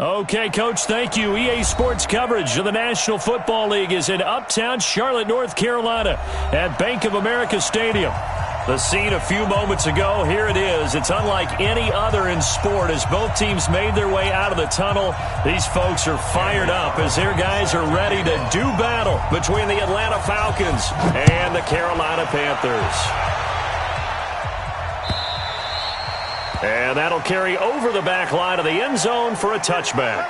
Okay, Coach, thank you. EA Sports coverage of the National Football League is in uptown Charlotte, North Carolina at Bank of America Stadium. The scene a few moments ago, here it is. It's unlike any other in sport as both teams made their way out of the tunnel. These folks are fired up as their guys are ready to do battle between the Atlanta Falcons and the Carolina Panthers. And that'll carry over the back line of the end zone for a touchback.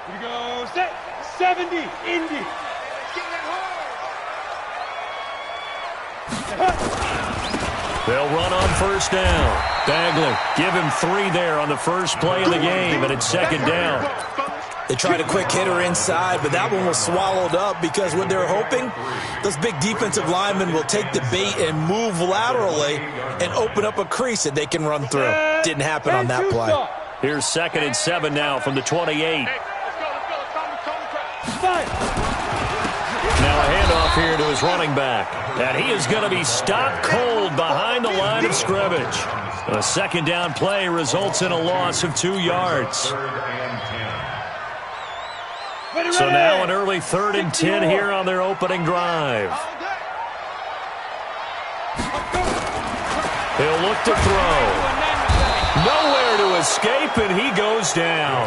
Here we go, set, 70, Indy. They'll run on first down. Bagley, give him 3 there on the first play of the game, and it's second down. They tried a quick hitter inside, but that one was swallowed up because what they're hoping, those big defensive linemen will take the bait and move laterally and open up a crease that they can run through. Didn't happen on that play. Here's 2nd and 7 now from the 28. Now a handoff here to his running back. And he is going to be stopped cold behind the line of scrimmage. A second down play results in a loss of 2 yards. So now an early 3rd and 10 here on their opening drive. He'll look to throw. Nowhere to escape, and he goes down.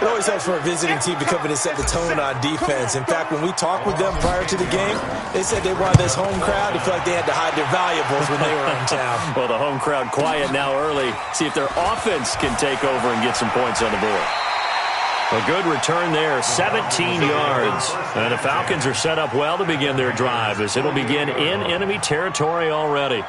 It always helps for a visiting team to come in and set the tone on defense. In fact, when we talked with them prior to the game, they said they wanted this home crowd to feel like they had to hide their valuables when they were in town. Well, the home crowd quiet now early. See if their offense can take over and get some points on the board. A good return there, 17 yards. And the Falcons are set up well to begin their drive as it'll begin in enemy territory already.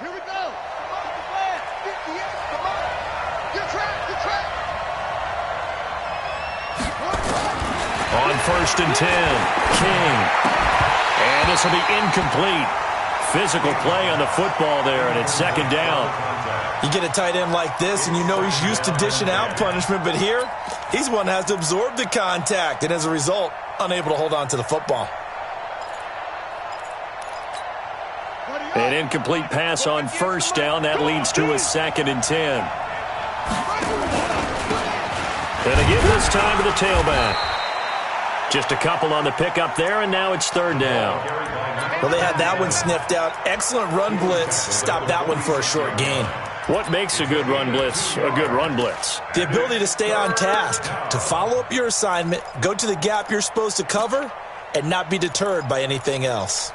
Here we go. Come on. Get track. On 1st and 10, King. And this will be incomplete. Physical play on the football there, and it's second down. You get a tight end like this, and you know he's used to dishing out punishment, but here, he's one that has to absorb the contact, and as a result, unable to hold on to the football. An incomplete pass on first down. That leads to a 2nd and 10. And again this time to the tailback. Just a couple on the pickup there, and now it's 3rd down. Well, they had that one sniffed out. Excellent run blitz. Stopped that one for a short gain. What makes a good run blitz a good run blitz? The ability to stay on task, to follow up your assignment, go to the gap you're supposed to cover, and not be deterred by anything else.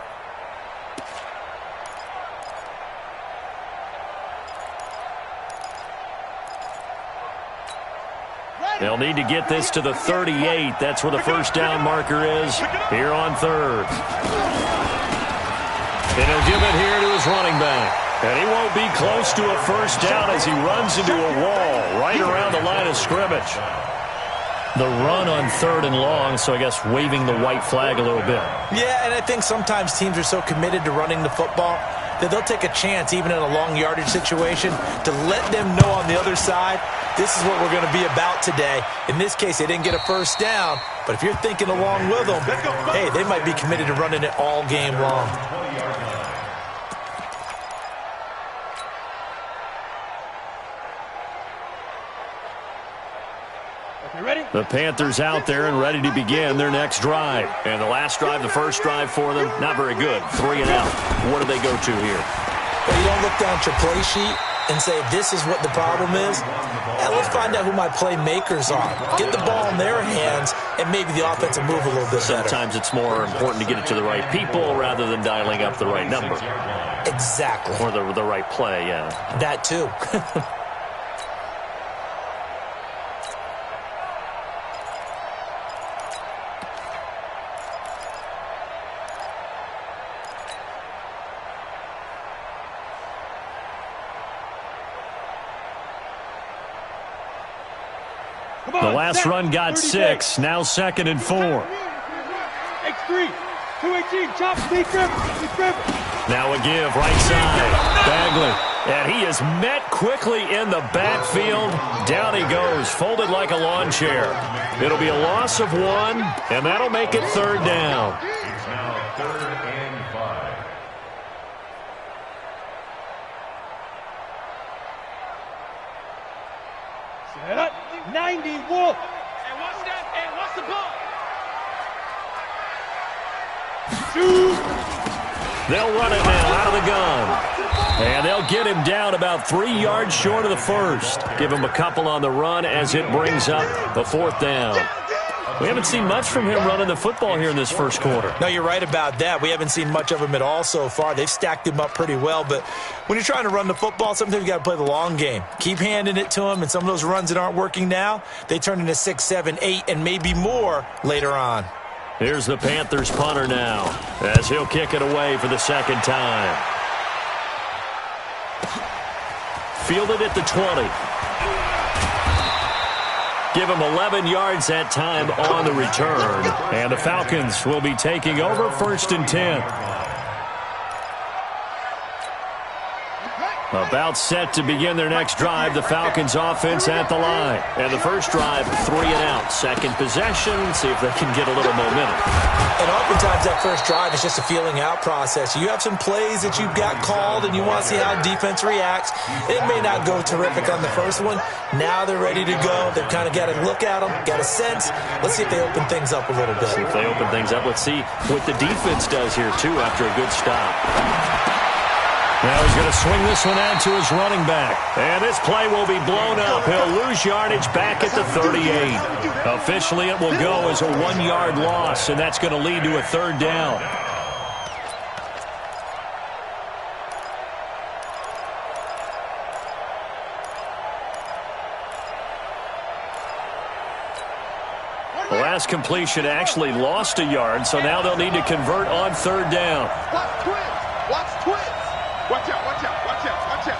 They'll need to get this to the 38. That's where the first down marker is here on 3rd. And he'll give it here to his running back. And he won't be close to a first down as he runs into a wall right around the line of scrimmage. The run on 3rd and long, so I guess waving the white flag a little bit. Yeah, and I think sometimes teams are so committed to running the football that they'll take a chance, even in a long yardage situation, to let them know on the other side, this is what we're going to be about today. In this case, they didn't get a first down, but if you're thinking along with them, hey, they might be committed to running it all game long. The Panthers out there and ready to begin their next drive. And the last drive, the first drive for them, not very good. 3 and out. What do they go to here? Well, you don't look down at your play sheet. and say, this is what the problem is? Yeah, let's find out who my playmakers are. Get the ball in their hands, and maybe the offense will move a little bit better. Sometimes it's more important to get it to the right people rather than dialing up the right number. Exactly. Or the right play, yeah. That too. The last run got 6, now 2nd and 4. X3, 218, chop, deep grip. Now a give, right side, Bagley. And he is met quickly in the backfield. Down he goes, folded like a lawn chair. It'll be a loss of 1, and that'll make it 3rd down. Now 3rd and 5. Set up, 90, Wolf. Hey, what's that? Hey, what's the ball? Shoot. They'll run it now out of the gun. And they'll get him down about 3 yards short of the first. Give him a couple on the run as it brings up the 4th down. We haven't seen much from him running the football here in this first quarter. No, you're right about that. We haven't seen much of him at all so far. They've stacked him up pretty well, but when you're trying to run the football, sometimes you got to play the long game. Keep handing it to him, and some of those runs that aren't working now, they turn into 6, 7, 8, and maybe more later on. Here's the Panthers punter now as he'll kick it away for the 2nd time. Fielded at the 20. Give him 11 yards that time on the return. And the Falcons will be taking over 1st and 10. About set to begin their next drive, the Falcons offense at the line. And the first drive, 3 and out. Second possession, see if they can get a little momentum. And oftentimes that first drive is just a feeling out process. You have some plays that you've got called and you want to see how defense reacts. It may not go terrific on the first one. Now they're ready to go. They've kind of got to look at them, got a sense. Let's see if they open things up a little bit. See if they open things up. Let's see what the defense does here, too, after a good stop. Now he's going to swing this one out to his running back. And this play will be blown up. He'll lose yardage back at the 38. Officially, it will go as a 1-yard loss, and that's going to lead to a 3rd down. The last completion actually lost a yard, so now they'll need to convert on 3rd down. Watch twins. Watch twins. Watch out, watch out, watch out, watch out.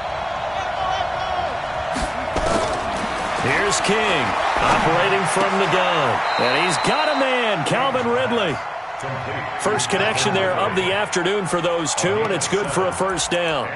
Here's King, operating from the gun. And he's got a man, Calvin Ridley. First connection there of the afternoon for those two, and it's good for a 1st down.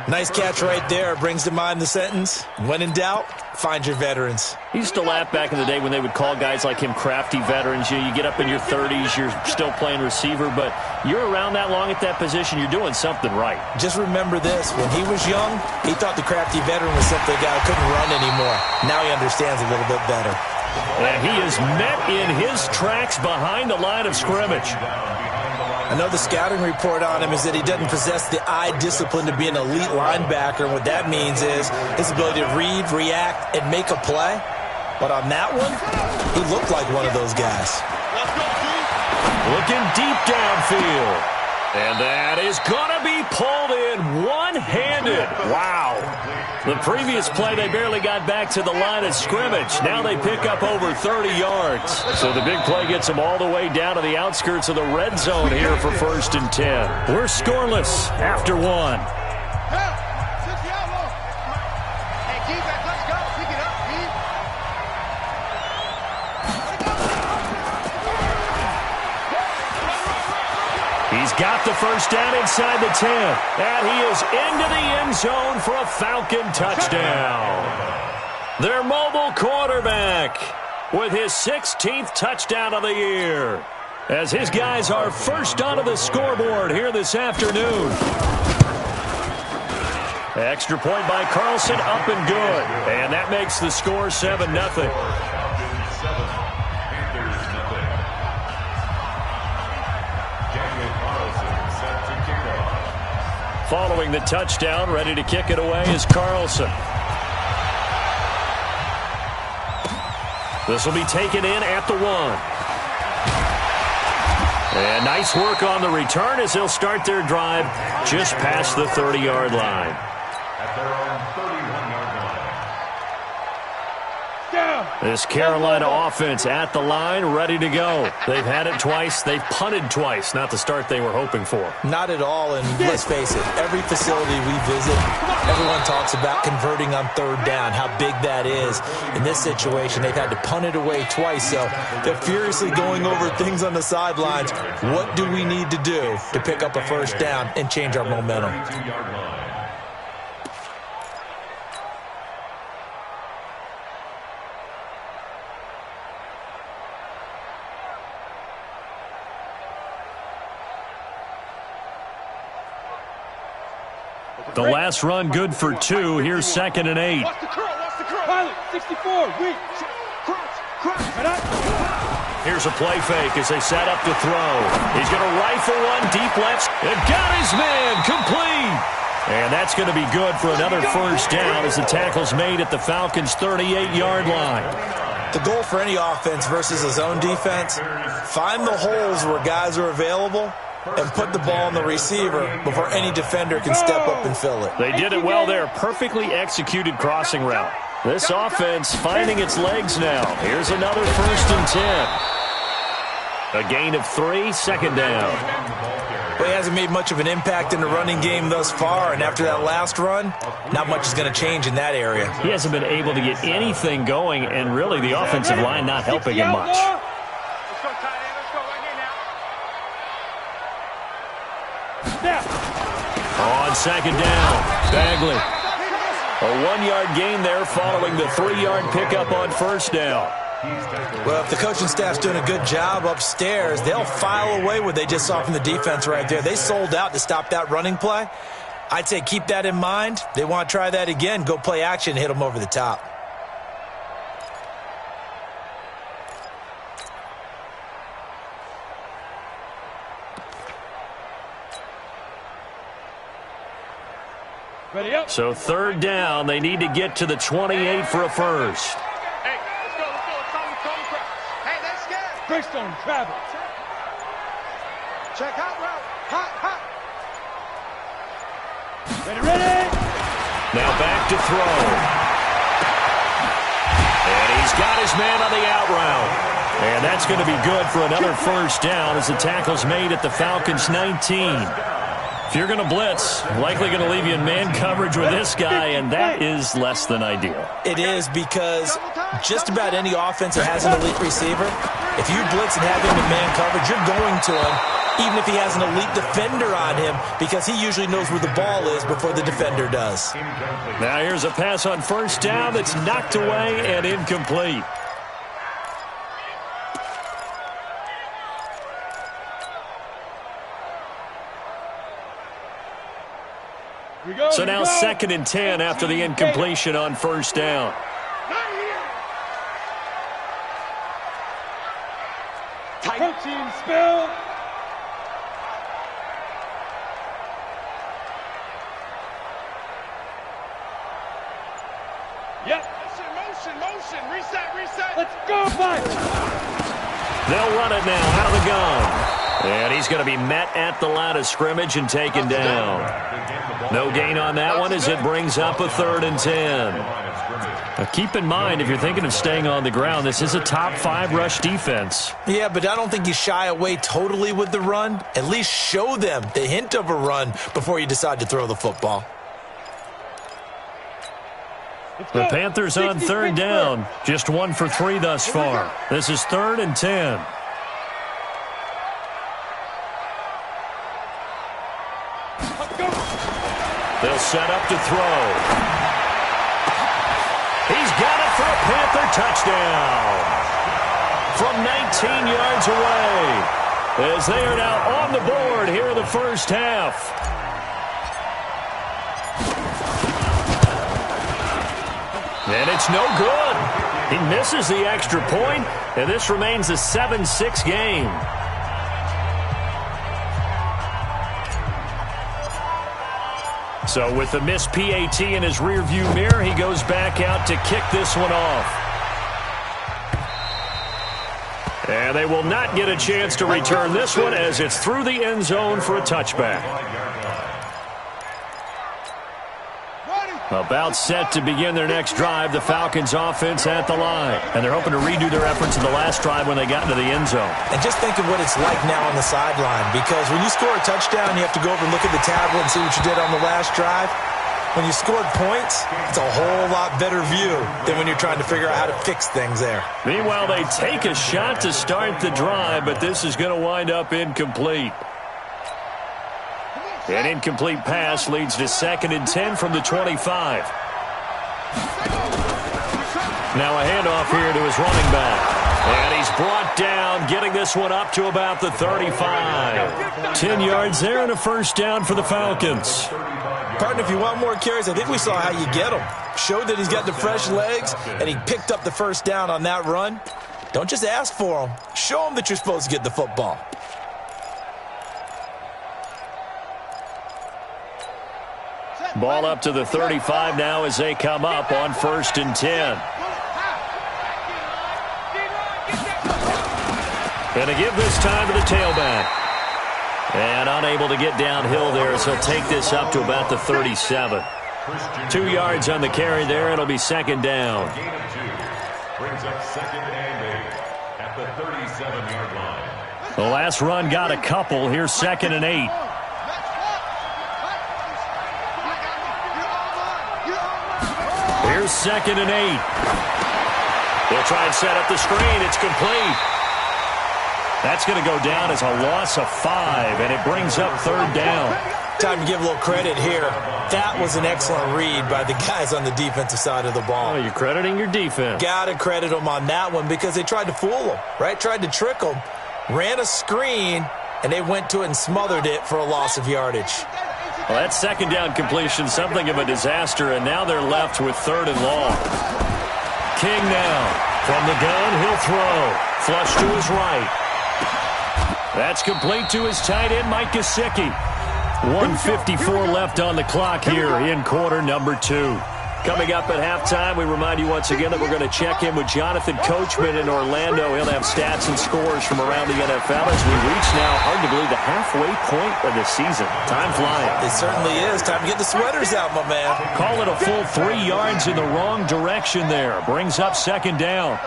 Nice catch right there. Brings to mind the sentence, when in doubt, find your veterans. He used to laugh back in the day when they would call guys like him crafty veterans. You get up in your 30s, you're still playing receiver, but you're around that long at that position, you're doing something right. Just remember this. When he was young, he thought the crafty veteran was simply a guy who couldn't run anymore. Now he understands a little bit better. And he is met in his tracks behind the line of scrimmage. I know the scouting report on him is that he doesn't possess the eye discipline to be an elite linebacker, and what that means is his ability to read, react, and make a play. But on that one, he looked like one of those guys. Looking deep downfield. And that is going to be pulled in one-handed. Wow. The previous play, they barely got back to the line of scrimmage. Now they pick up over 30 yards. So the big play gets them all the way down to the outskirts of the red zone here for 1st and 10. We're scoreless after 1. Hey, defense, let's go. Pick it up, Steve. He's got the first down inside the 10. And he is into the end zone for a Falcon touchdown. Their mobile quarterback with his 16th touchdown of the year. As his guys are first onto the scoreboard here this afternoon. Extra point by Carlson, up and good. And that makes the score 7-0. Following the touchdown, ready to kick it away is Carlson. This will be taken in at the 1. And nice work on the return as they'll start their drive just past the 30-yard line. At their own 31-yard line. This Carolina offense at the line, ready to go. They've had it twice. They've punted twice. Not the start they were hoping for. Not at all, and let's face it, every facility we visit, everyone talks about converting on third down, how big that is. In this situation, they've had to punt it away twice, so they're furiously going over things on the sidelines. What do we need to do to pick up a first down and change our momentum? The last run good for 2. Here's 2nd and 8. Watch the curl, Pilot, 64, weak. Here's a play fake as they set up to throw. He's going to rifle one deep left. And got his man complete. And that's going to be good for another first down as the tackle's made at the Falcons' 38-yard line. The goal for any offense versus a zone defense, find the holes where guys are available and put the ball on the receiver before any defender can step up and fill it. They did it well there. Perfectly executed crossing route. This offense finding its legs now. Here's another 1st and 10. A gain of 3, 2nd down. Well, he hasn't made much of an impact in the running game thus far, and after that last run, not much is going to change in that area. He hasn't been able to get anything going, and really the offensive line not helping him much. On 2nd down, Bagley. A 1-yard gain there following the 3-yard pickup on 1st down. Well, if the coaching staff's doing a good job upstairs, they'll file away what they just saw from the defense right there. They sold out to stop that running play. I'd say keep that in mind. They want to try that again, go play action, hit them over the top. Ready up. So 3rd down, they need to get to the 28 for a first. Hey, let's go. Hey, let's go. Greystone travel. Check out route. Hot. Ready. Now back to throw. And he's got his man on the out route. And that's going to be good for another first down as the tackle's made at the Falcons' 19. If you're going to blitz, likely going to leave you in man coverage with this guy, and that is less than ideal. It is because just about any offense that has an elite receiver, if you blitz and have him in man coverage, you're going to him, even if he has an elite defender on him, because he usually knows where the ball is before the defender does. Now here's a pass on 1st down that's knocked away and incomplete. So now 2nd and 10 after the incompletion on 1st down. Protein spill. Yep. Motion. Reset. Let's go, Mike. They'll run it now out of the gun. And he's going to be met at the line of scrimmage and taken down. No gain on that one as it brings up a 3rd and 10. Now keep in mind, if you're thinking of staying on the ground, this is a top 5 rush defense. Yeah, but I don't think you shy away totally with the run. At least show them the hint of a run before you decide to throw the football. The Panthers on 3rd down. Just 1 for 3 thus far. This is 3rd and 10. They'll set up to throw. He's got it for a Panther touchdown. From 19 yards away. As they are now on the board here in the first half. And it's no good. He misses the extra point, and this remains a 7-6 game. So with the missed PAT in his rearview mirror, he goes back out to kick this one off. And they will not get a chance to return this one as it's through the end zone for a touchback. About set to begin their next drive, the Falcons offense at the line. And they're hoping to redo their efforts in the last drive when they got into the end zone. And just think of what it's like now on the sideline, because when you score a touchdown, you have to go over and look at the tablet and see what you did on the last drive. When you scored points, it's a whole lot better view than when you're trying to figure out how to fix things there. Meanwhile, they take a shot to start the drive, but this is going to wind up incomplete. An incomplete pass leads to 2nd and 10 from the 25. Now a handoff here to his running back. And he's brought down, getting this one up to about the 35. 10 yards there and a first down for the Falcons. Partner, if you want more carries, I think we saw how you get them. Showed that he's got the fresh legs, and he picked up the first down on that run. Don't just ask for them. Show them that you're supposed to get the football. Ball up to the 35 now as they come up on 1st and 10. Going to give this time to the tailback. And unable to get downhill there, so he'll take this up to about the 37. 2 yards on the carry there. It'll be 2nd down. Gain of 2. Brings up 2nd and 8 at the 37-yard line. The last run got a couple. Here's 2nd and 8. Here's 2nd and 8. They'll try and set up the screen. It's complete. That's going to go down as a loss of 5, and it brings up 3rd down. Time to give a little credit here. That was an excellent read by the guys on the defensive side of the ball. Oh, you're crediting your defense. Got to credit them on that one because they tried to fool them, right? Tried to trick them. Ran a screen, and they went to it and smothered it for a loss of yardage. Well, that 2nd down completion, something of a disaster, and now they're left with 3rd and long. King now. From the gun, he'll throw. Flush to his right. That's complete to his tight end, Mike Gesicki. 1:54 left on the clock here in quarter number 2. Coming up at halftime, we remind you once again that we're going to check in with Jonathan Coachman in Orlando. He'll have stats and scores from around the NFL as we reach now, hard to believe, the halfway point of the season. Time flying. It certainly is. Time to get the sweaters out, my man. Call it a full 3 yards in the wrong direction there. Brings up 2nd down.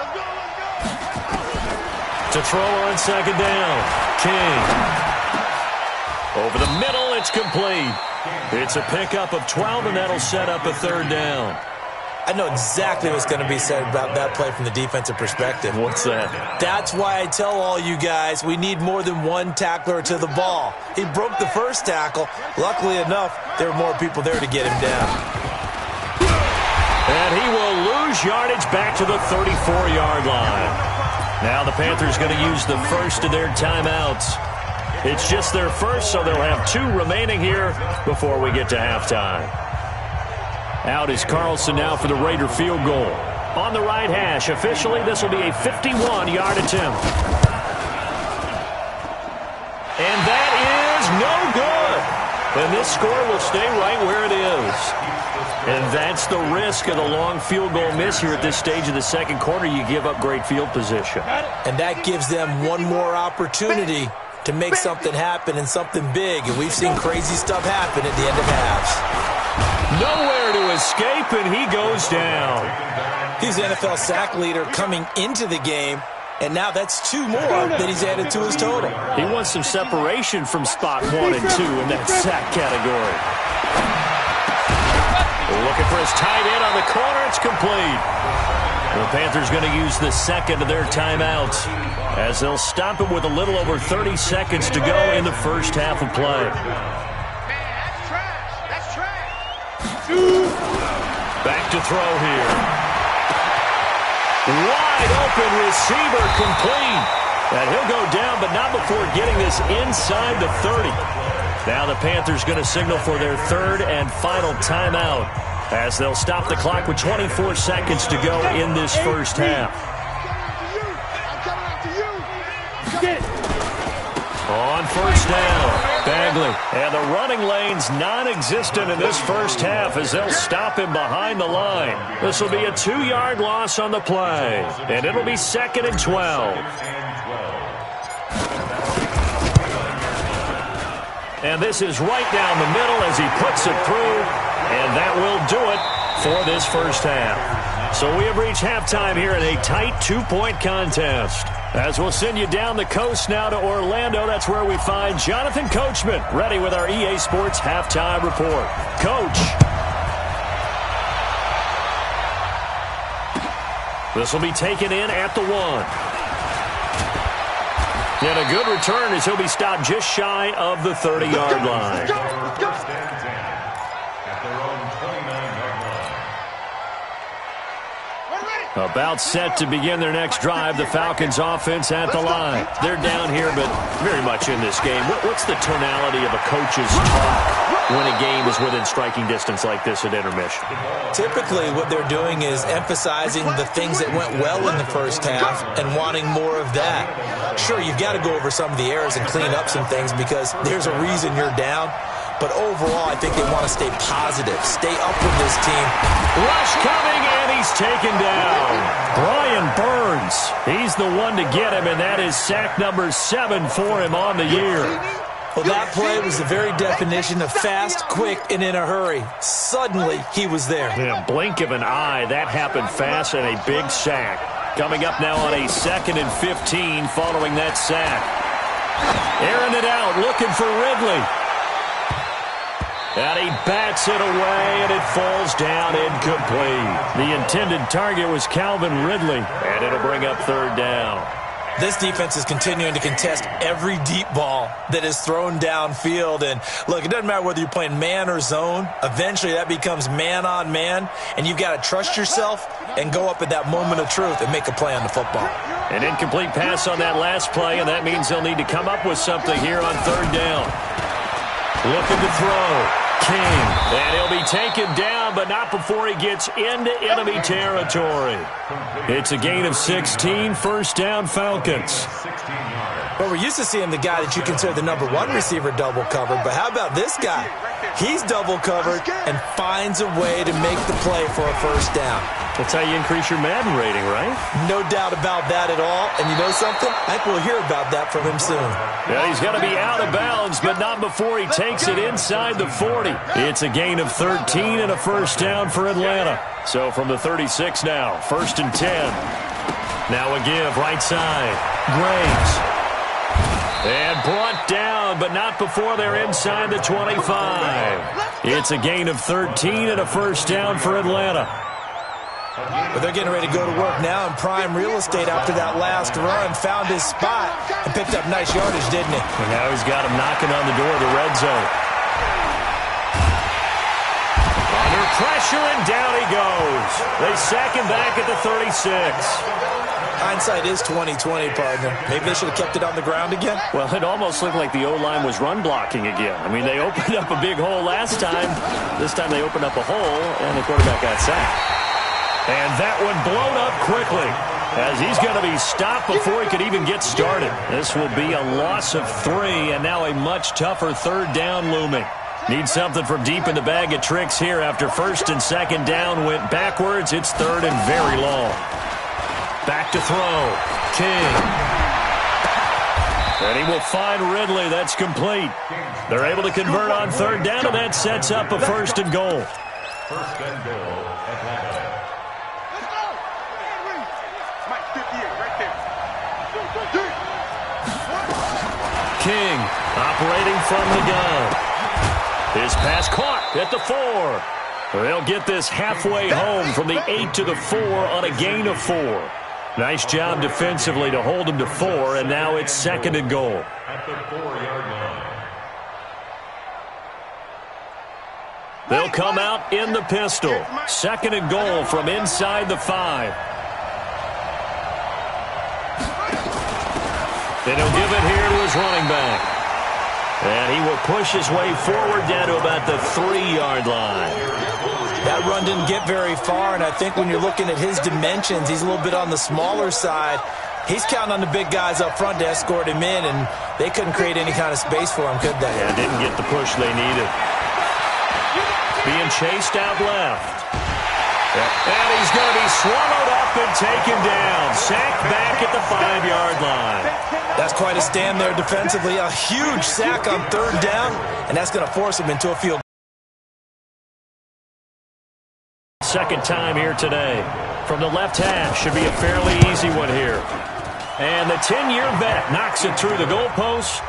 To throw on 2nd down. King. Over the middle, it's complete. It's a pickup of 12, and that'll set up a 3rd down. I know exactly what's going to be said about that play from the defensive perspective. What's that? That's why I tell all you guys we need more than one tackler to the ball. He broke the first tackle. Luckily enough, there were more people there to get him down. And he will lose yardage back to the 34-yard line. Now the Panthers going to use the first of their timeouts. It's just their first, so they'll have 2 remaining here before we get to halftime. Out is Carlson now for the Raider field goal. On the right hash, officially, this will be a 51-yard attempt. And that is no good. And this score will stay right where it is. And that's the risk of the long field goal miss here at this stage of the second quarter. You give up great field position. And that gives them one more opportunity to make something happen and something big. And we've seen crazy stuff happen at the end of halves. Nowhere to escape, and he goes down. He's the NFL sack leader coming into the game, and now that's 2 more that he's added to his total. He wants some separation from spot 1 and 2 in that sack category. Looking for his tight end on the corner. It's complete. The Panthers going to use the second of their timeouts as they'll stop him with a little over 30 seconds to go in the first half of play. Back to throw here. Wide open receiver complete. And he'll go down, but not before getting this inside the 30. Now the Panthers going to signal for their 3rd and final timeout as they'll stop the clock with 24 seconds to go in this first half. On 1st down, Bagley. And the running lane's non-existent in this first half as they'll stop him behind the line. This will be a 2-yard loss on the play. And it'll be 2nd and 12. And this is right down the middle as he puts it through. And that will do it for this first half. So we have reached halftime here in a tight 2-point contest. As we'll send you down the coast now to Orlando, that's where we find Jonathan Coachman ready with our EA Sports Halftime Report. Coach. This will be taken in at the 1. And a good return as he'll be stopped just shy of the 30-yard line. About set to begin their next drive, the Falcons offense at the line. They're down here, but very much in this game. What's the tonality of a coach's talk when a game is within striking distance like this at intermission? Typically, what they're doing is emphasizing the things that went well in the first half and wanting more of that. Sure, you've got to go over some of the errors and clean up some things because there's a reason you're down. But overall, I think they want to stay positive, stay up with this team. Rush coming, and he's taken down. Brian Burns, he's the one to get him, and that is sack number 7 for him on the year. Well, that play was the very definition of fast, quick, and in a hurry. Suddenly, he was there. In a blink of an eye, that happened fast and a big sack. Coming up now on a 2nd and 15 following that sack. Airing it out, looking for Ridley. And he bats it away, and it falls down incomplete. The intended target was Calvin Ridley, and it'll bring up 3rd down. This defense is continuing to contest every deep ball that is thrown downfield. And, look, it doesn't matter whether you're playing man or zone. Eventually, that becomes man-on-man, and you've got to trust yourself and go up at that moment of truth and make a play on the football. An incomplete pass on that last play, and that means they'll need to come up with something here on 3rd down. Looking to throw. King. And he'll be taken down, but not before he gets into enemy territory. It's a gain of 16, 1st down Falcons. Well, we're used to seeing the guy that you consider the number 1 receiver double covered, but how about this guy? He's double covered and finds a way to make the play for a 1st down. That's how you increase your Madden rating, right? No doubt about that at all. And you know something? I think we'll hear about that from him soon. Yeah, he's got to be out of bounds, but not before he takes it inside the 40. It's a gain of 13 and a 1st down for Atlanta. So from the 36 now, 1st and 10. Now a give, right side. Graves. And brought down, but not before they're inside the 25. It's a gain of 13 and a 1st down for Atlanta. But they're getting ready to go to work now in prime real estate after that last run. Found his spot and picked up nice yardage, didn't he? And now he's got him knocking on the door of the red zone. Under pressure, and down he goes. They sack him back at the 36. Hindsight is 20/20, partner. Maybe they should have kept it on the ground again. Well, it almost looked like the O-line was run blocking again. I mean, they opened up a big hole last time. This time they opened up a hole, and the quarterback got sacked. And that one blown up quickly as he's going to be stopped before he could even get started. This will be a loss of 3, and now a much tougher 3rd down looming. Need something from deep in the bag of tricks here after 1st and 2nd down went backwards. It's 3rd and very long. Back to throw. King. And he will find Ridley. That's complete. They're able to convert on 3rd down, and that sets up a 1st and goal. 1st and goal, Atlanta. King operating from the gun. His pass caught at the 4. They'll get this halfway home from the 8 to the 4 on a gain of 4. Nice job defensively to hold him to 4, and now it's 2nd and goal. At the 4-yard line. They'll come out in the pistol. 2nd and goal from inside the 5. And he'll give it here to his running back. And he will push his way forward down to about the 3-yard line. That run didn't get very far, and I think when you're looking at his dimensions, he's a little bit on the smaller side. He's counting on the big guys up front to escort him in, and they couldn't create any kind of space for him, could they? Yeah, didn't get the push they needed. Being chased out left. And he's going to be swallowed up and taken down. Sacked back at the 5-yard line. That's quite a stand there defensively. A huge sack on 3rd down, and that's going to force him into a field goal. Second time here today. From the left hash, should be a fairly easy one here. And the 10-year vet knocks it through the goalpost.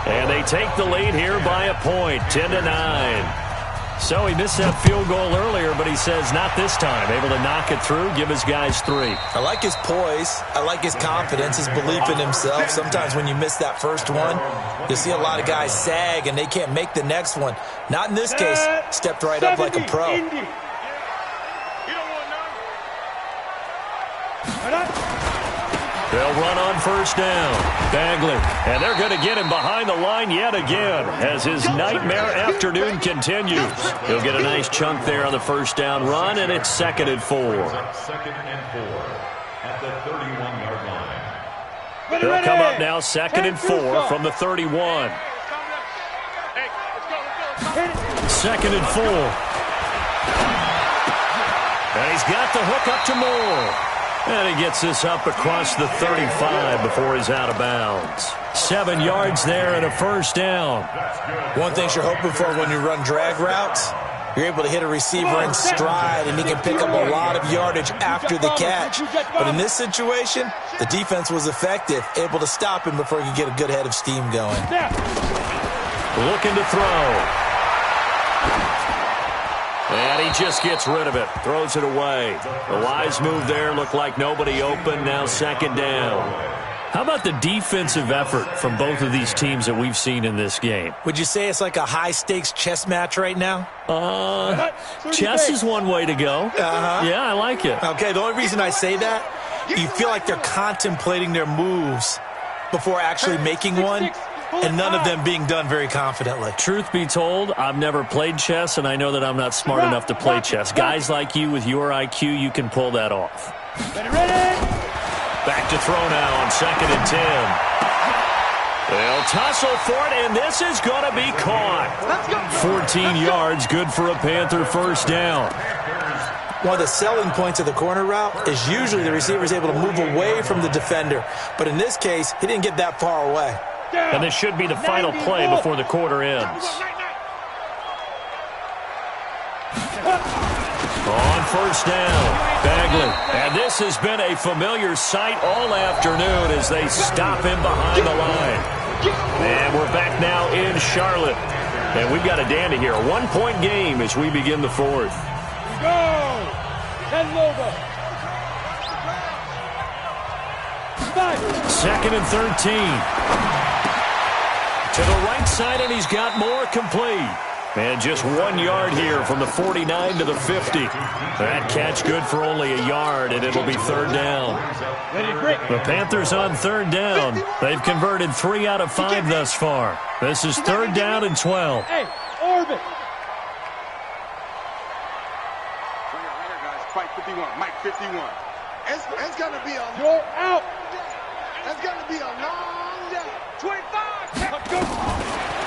And they take the lead here by a point, 10-9. So he missed that field goal earlier, but he says not this time. Able to knock it through, give his guys 3. I like his poise. I like his confidence, his belief in himself. Sometimes when you miss that first one, you see a lot of guys sag and they can't make the next one. Not in this case. Stepped right up like a pro. They'll run on 1st down. Bagley. And they're going to get him behind the line yet again as his nightmare afternoon continues. He'll get a nice chunk there on the 1st down run, and it's 2nd and 4. 2nd and 4 at the 31-yard line. They'll come up now 2nd and 4 from the 31. 2nd and 4. And he's got the hook up to Moore. And he gets this up across the 35 before he's out of bounds. 7 yards there and a 1st down. One thing you're hoping for when you run drag routes, you're able to hit a receiver in stride, and he can pick up a lot of yardage after the catch. But in this situation, the defense was effective, able to stop him before he could get a good head of steam going. Looking to throw. And he just gets rid of it. Throws it away. A wise move there. Looked like nobody open. Now 2nd down. How about the defensive effort from both of these teams that we've seen in this game? Would you say it's like a high-stakes chess match right now? Chess is one way to go. Yeah, I like it. Okay, the only reason I say that, you feel like they're contemplating their moves before actually making one, and none of them being done very confidently. Truth be told, I've never played chess, and I know that I'm not smart enough to play chess. Guys like you with your IQ, you can pull that off. Back to throw now on 2nd and 10. They'll tussle for it, and this is going to be caught. 14 yards, good for a Panther 1st down. One of the selling points of the corner route is usually the receiver is able to move away from the defender. But in this case, he didn't get that far away. And this should be the final play before the quarter ends. On 1st down, Bagley. And this has been a familiar sight all afternoon as they stop him behind the line. And we're back now in Charlotte. And we've got a dandy here. A 1-point game as we begin the 4th. Go! 10 Lobo. 2nd and 13. To the right side, and he's got more complete. And just 1 yard here from the 49 to the 50. That catch good for only a yard, and it'll be 3rd down. The Panthers on 3rd down. They've converted 3 out of 5 thus far. This is 3rd down and 12. Hey, orbit. Fight 51, Mike 51. It's going to be a... You're out. It's going to be a long day. 25.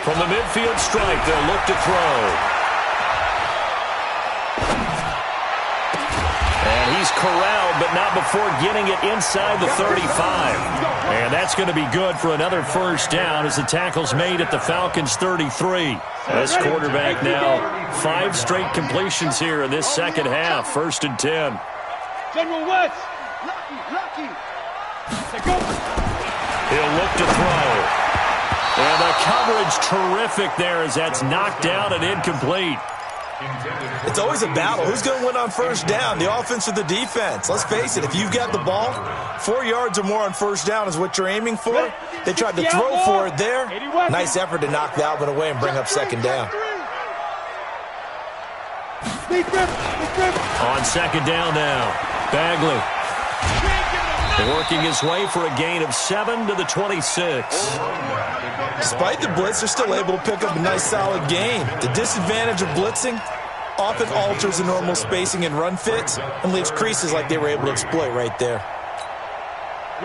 From the midfield stripe, they'll look to throw. And he's corralled, but not before getting it inside the 35. And that's going to be good for another 1st down as the tackle's made at the Falcons' 33. This quarterback now 5 straight completions here in this 2nd half. 1st and 10. General West. Lucky. He'll look to throw. And the coverage terrific there as that's knocked down and incomplete. It's always a battle. Who's going to win on 1st down, the offense or the defense? Let's face it, if you've got the ball, 4 yards or more on 1st down is what you're aiming for. They tried to throw for it there. Nice effort to knock Valvin away and bring up 2nd down. On 2nd down now, Bagley. Working his way for a gain of 7 to the 26. Despite the blitz, they're still able to pick up a nice solid gain. The disadvantage of blitzing often alters the normal spacing and run fits and leaves creases like they were able to exploit right there.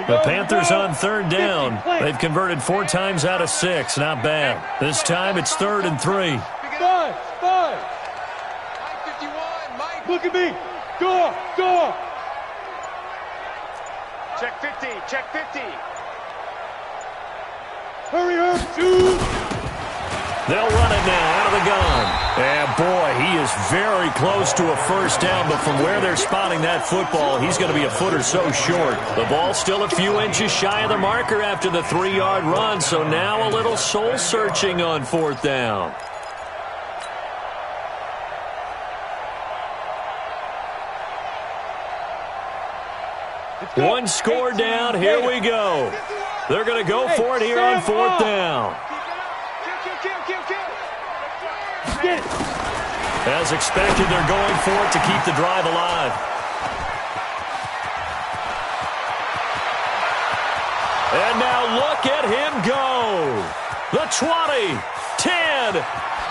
The Panthers on third down. They've converted 4 times out of 6. Not bad. This time it's 3rd and 3. Five. Mike 51, Mike. Look at me. Go. Check 50, check 50. Hurry, shoot. They'll run it now out of the gun. And boy, he is very close to a first down, but from where they're spotting that football, he's going to be a foot or so short. The ball's still a few inches shy of the marker after the 3-yard run, so now a little soul-searching on 4th down. One score down. Here we go. They're going to go for it here on 4th down. Get it. As expected, they're going for it to keep the drive alive. And now look at him go. The 20, 10,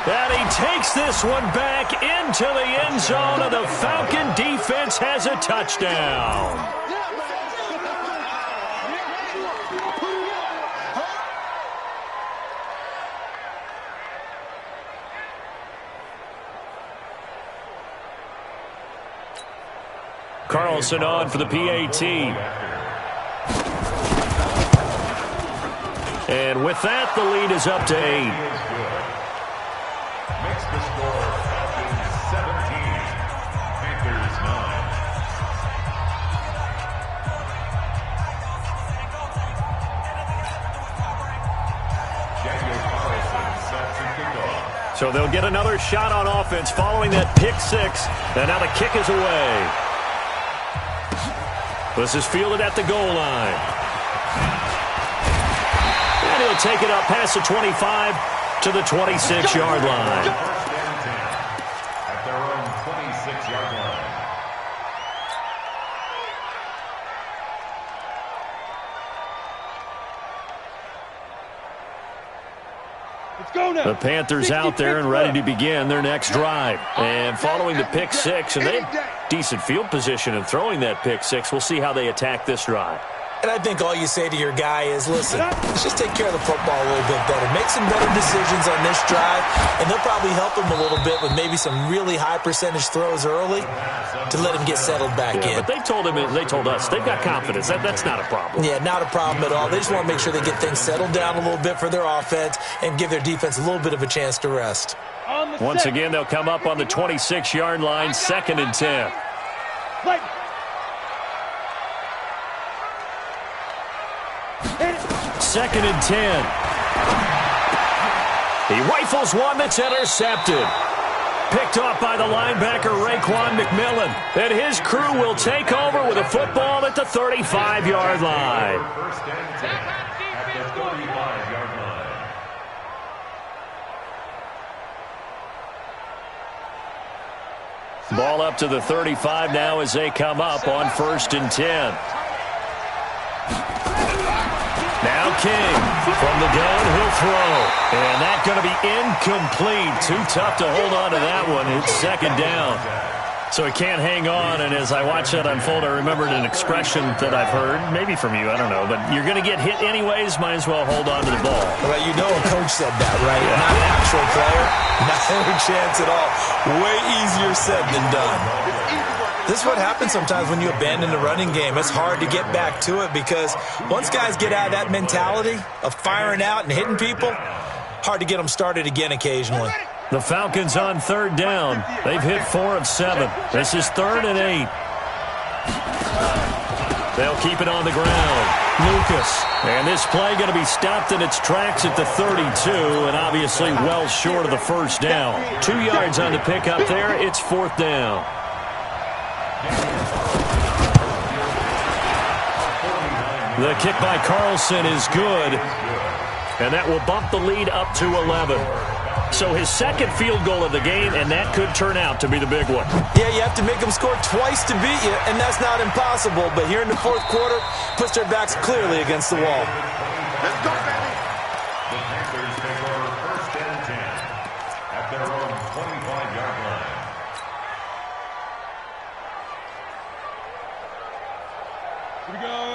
and he takes this one back into the end zone, and the Falcon defense has a touchdown. Carlson on for the PAT. And with that, the lead is up to 8. Makes the score Falcons 17, Panthers 9. Daniel Carlson sets the kickoff. So they'll get another shot on offense following that pick 6. And now the kick is away. This is fielded at the goal line. And he'll take it up past the 25 to the 26-yard line. First and 10 at their own 26-yard line. Let's go now. The Panthers out there and ready to begin their next drive. And following the pick 6, and they have decent field position in throwing that pick 6. We'll see how they attack this drive. And I think all you say to your guy is, listen, let's just take care of the football a little bit better. Make some better decisions on this drive, and they'll probably help him a little bit with maybe some really high percentage throws early to let him get settled back in. But they told us they've got confidence. That's not a problem. Yeah, not a problem at all. They just want to make sure they get things settled down a little bit for their offense and give their defense a little bit of a chance to rest. Once again, they'll come up on the 26-yard line, 2nd and 10. Like, 2nd and 10. He rifles one that's intercepted. Picked off by the linebacker, Raekwon McMillan. And his crew will take over with a football at the 35-yard line. First and 10 at the 35-yard line. Ball up to the 35 now as they come up on 1st and 10. Now King from the gun, he'll throw. And that's going to be incomplete. Too tough to hold on to that one. It's 2nd down. So he can't hang on, and as I watch that unfold, I remembered an expression that I've heard, maybe from you, I don't know, but you're going to get hit anyways, might as well hold on to the ball. Well, you know a coach said that, right? Yeah. Not an actual player. Not a chance at all. Way easier said than done. This is what happens sometimes when you abandon the running game. It's hard to get back to it because once guys get out of that mentality of firing out and hitting people, hard to get them started again occasionally. The Falcons on 3rd down. They've hit 4 of 7. This is 3rd and 8. They'll keep it on the ground. Lucas. And this play going to be stopped in its tracks at the 32, and obviously well short of the first down. 2 yards on the pickup there. It's 4th down. The kick by Carlson is good, and that will bump the lead up to 11. So his 2nd field goal of the game, and that could turn out to be the big one. Yeah, you have to make them score twice to beat you, and that's not impossible. But here in the 4th quarter, puts their backs clearly against the wall. Let's go, baby. The Panthers take over 1st and 10 at their own 25-yard line.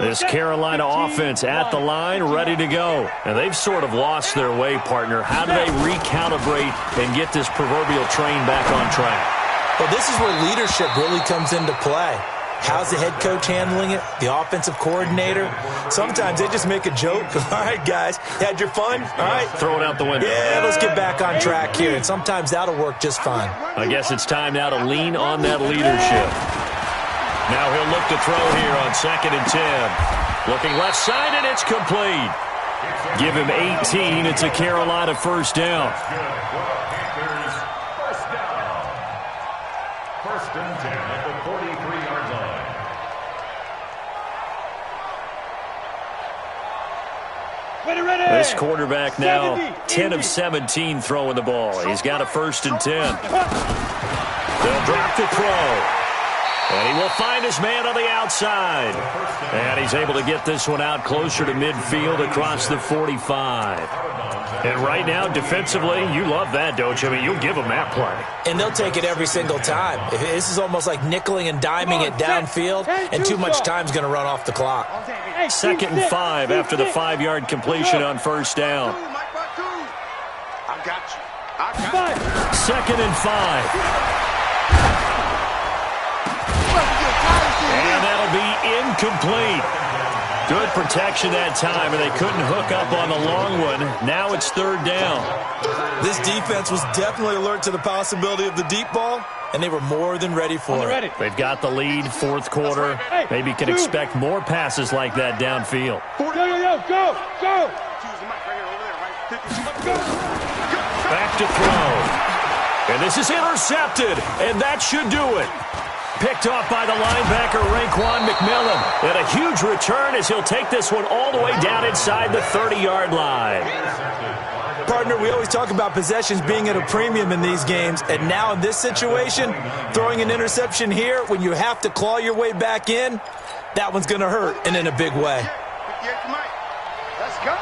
This Carolina offense at the line, ready to go. And they've sort of lost their way, partner. How do they recalibrate and get this proverbial train back on track? Well, this is where leadership really comes into play. How's the head coach handling it? The offensive coordinator? Sometimes they just make a joke. All right, guys, had your fun? All right. Throw it out the window. Yeah, let's get back on track here. And sometimes that'll work just fine. I guess it's time now to lean on that leadership. Now he'll look to throw here on 2nd and 10. Looking left side, and it's complete. Give him 18. It's a Carolina first down. First and 10 at the 43-yard line. Ready. This quarterback now 10 of 17 throwing the ball. He's got a 1st and 10. They'll drop the throw. And he will find his man on the outside. And he's able to get this one out closer to midfield across the 45. And right now, defensively, you love that, don't you? I mean, you'll give them that play. And they'll take it every single time. This is almost like nickeling and diming it downfield, and too much time's going to run off the clock. 2nd and 5 after the 5-yard completion on first down. I got you. 2nd and 5. And that'll be incomplete. Good protection that time, and they couldn't hook up on the long one. Now it's 3rd down. This defense was definitely alert to the possibility of the deep ball, and they were more than ready for it. They've got the lead, 4th quarter. Maybe can expect more passes like that downfield. Go. Back to throw. And this is intercepted, and that should do it. Picked off by the linebacker, Raekwon McMillan. And a huge return as he'll take this one all the way down inside the 30-yard line. Partner, we always talk about possessions being at a premium in these games, and now in this situation, throwing an interception here when you have to claw your way back in, that one's going to hurt, and in a big way. Let's go.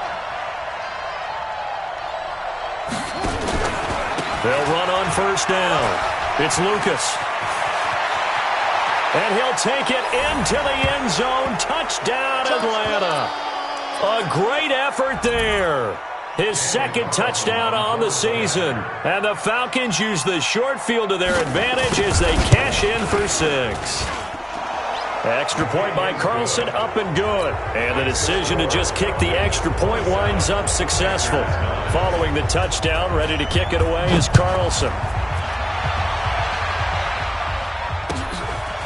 They'll run on first down. It's Lucas. And he'll take it into the end zone. Touchdown, Atlanta. A great effort there. His 2nd touchdown on the season. And the Falcons use the short field to their advantage as they cash in for 6. Extra point by Carlson, up and good. And the decision to just kick the extra point winds up successful. Following the touchdown, ready to kick it away is Carlson.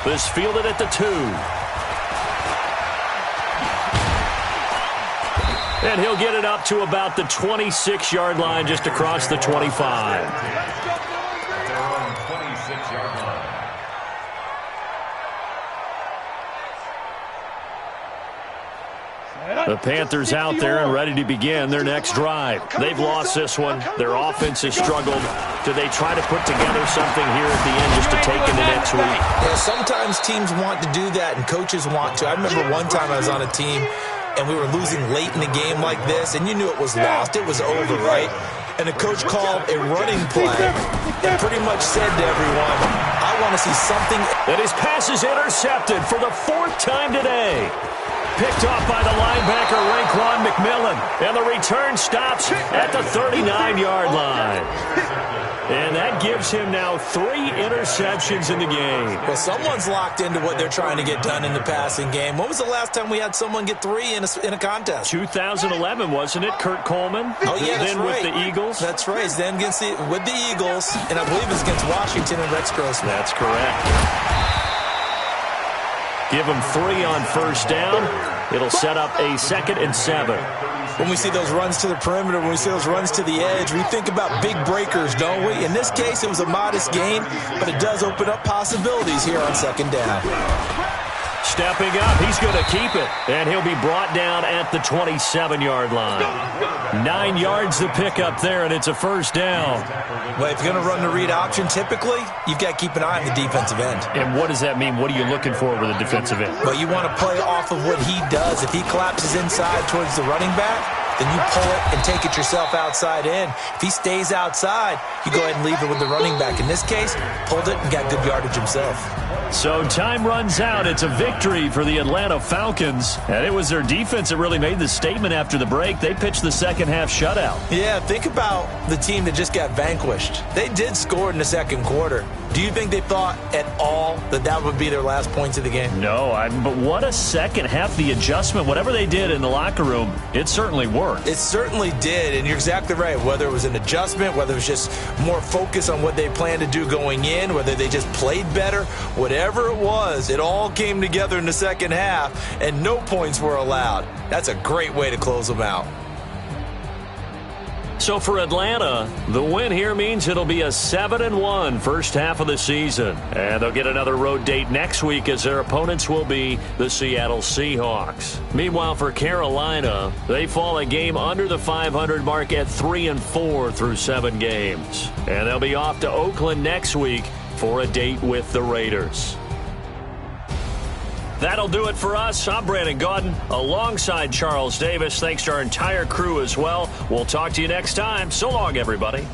This fielded at the 2. And he'll get it up to about the 26-yard line, just across the 25. The Panthers out there and ready to begin their next drive. They've lost this one. Their offense has struggled. Do they try to put together something here at the end just to take into next week? Yeah, sometimes teams want to do that and coaches want to. I remember one time I was on a team and we were losing late in the game like this, and you knew it was lost. It was over, right? And the coach called a running play and pretty much said to everyone, I want to see something. And his pass is intercepted for the 4th time today. Picked off by the linebacker, Raekwon McMillan. And the return stops at the 39-yard line. And that gives him now 3 interceptions in the game. Well, someone's locked into what they're trying to get done in the passing game. When was the last time we had someone get 3 in a contest? 2011, wasn't it? Kurt Coleman? Oh, yeah, that's then right. with the Eagles? That's right. Then with the Eagles, and I believe it's against Washington and Rex Grossman. That's correct. Give them 3 on first down. It'll set up a 2nd and 7. When we see those runs to the perimeter, when we see those runs to the edge, we think about big breakers, don't we? In this case, it was a modest gain, but it does open up possibilities here on 2nd down. Stepping up, he's going to keep it. And he'll be brought down at the 27-yard line. 9 yards to pick up there, and it's a first down. Well, if you're going to run the read option, typically, you've got to keep an eye on the defensive end. And what does that mean? What are you looking for with a defensive end? Well, you want to play off of what he does. If he collapses inside towards the running back, then you pull it and take it yourself outside in. If he stays outside, you go ahead and leave it with the running back. In this case, pulled it and got good yardage himself. So time runs out. It's a victory for the Atlanta Falcons. And it was their defense that really made the statement after the break. They pitched the second half shutout. Yeah, think about the team that just got vanquished. They did score in the second quarter. Do you think they thought at all that that would be their last points of the game? No, but what a second half. The adjustment, whatever they did in the locker room, it certainly worked. It certainly did, and you're exactly right. Whether it was an adjustment, whether it was just more focus on what they planned to do going in, whether they just played better, whatever it was, it all came together in the second half, and no points were allowed. That's a great way to close them out. So for Atlanta, the win here means it'll be a 7-1 first half of the season. And they'll get another road date next week as their opponents will be the Seattle Seahawks. Meanwhile, for Carolina, they fall a game under the 500 mark at 3-4 through 7 games. And they'll be off to Oakland next week for a date with the Raiders. That'll do it for us. I'm Brandon Gaudin alongside Charles Davis. Thanks to our entire crew as well. We'll talk to you next time. So long, everybody.